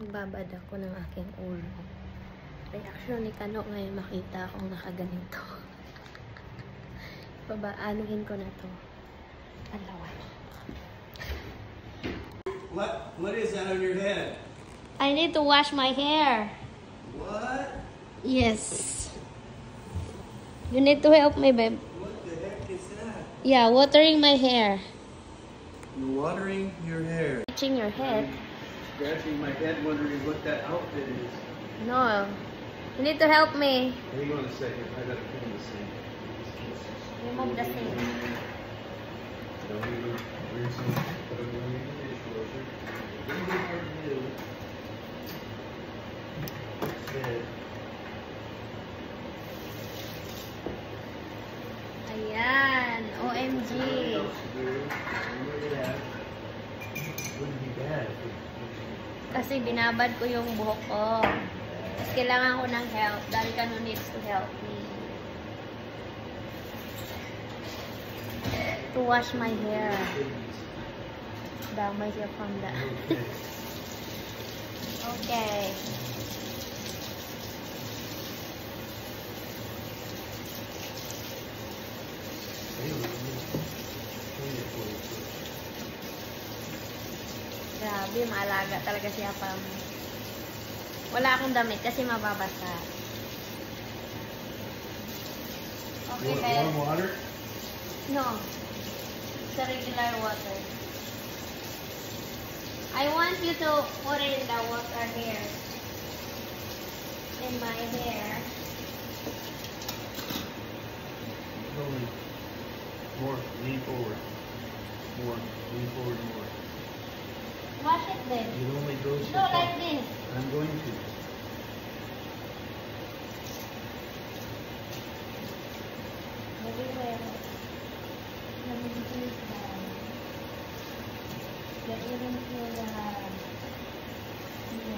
Nagbabad ako ng aking ulo. Reaction ni Kano ngayon makita akong nakaganito. Babaanuhin ko na to. Alawan. What is that on your head? I need to wash my hair. What? Yes. You need to help me, babe. What the heck is that? Yeah, watering my hair. You're watering your hair. Touching your head. Scratching my head wondering what that outfit is. No. You need to help me. Hang on a second. I gotta clean this thing. Remove the sink. Don't even rinse it. Put it in the dishwasher. Don't be hard to do. Good. Ayan. OMG. Look at that. Wouldn't be bad. Kasi binabad ko yung buhok ko. Tapos kailangan ko ng help. Dahil Kano needs to help me. To wash my hair. Damay siya from the... Okay. Grabe, maalaga talaga siya pang... Wala akong damit kasi mababasa. Okay, Warm water? No. It's a regular water. I want you to put it in the water here. In my hair. Only more. Lean forward. More. Lean forward more. Wash it then. It only goes so No, far. like this. I'm going to. Everywhere. Let me do that. Get it into the... Yeah.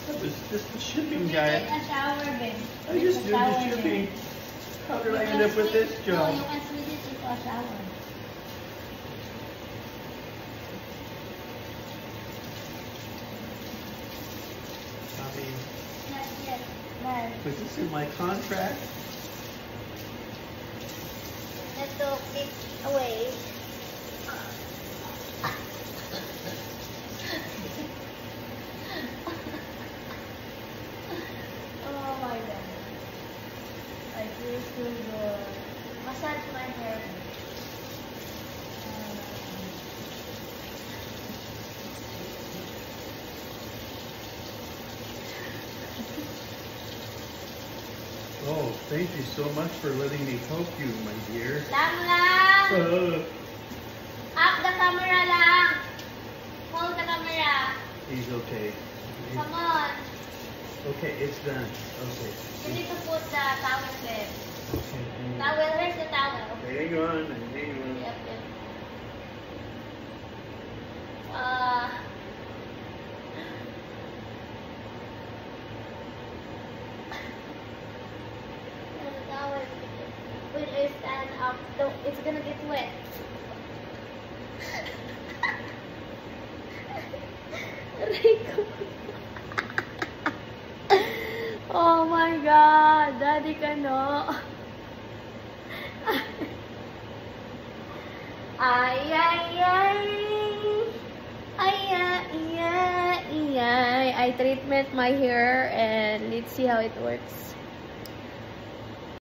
That was just the shipping You guy. take a shower, babe. I just did the shipping. How did I end up with this No, job? you can switch it into a shower. I mean, Not yet. But was this in my contract? let's go keep away. Oh my god. I feel so good. Massage my hair. Oh, thank you so much for letting me help you, my dear. Lang! Up the camera lang! Hold the camera. He's okay. Come on. Okay, it's done. Okay. You need to put the towel there. Okay. Towel, where's the towel? Hang on, hang on. Yep, yep. The towel. When I stand up, it's gonna get wet. Rico. Oh my God, Daddy Kano. Ay, ay, ay. Ay, ay, ay, ay. I treatment my hair and let's see how it works.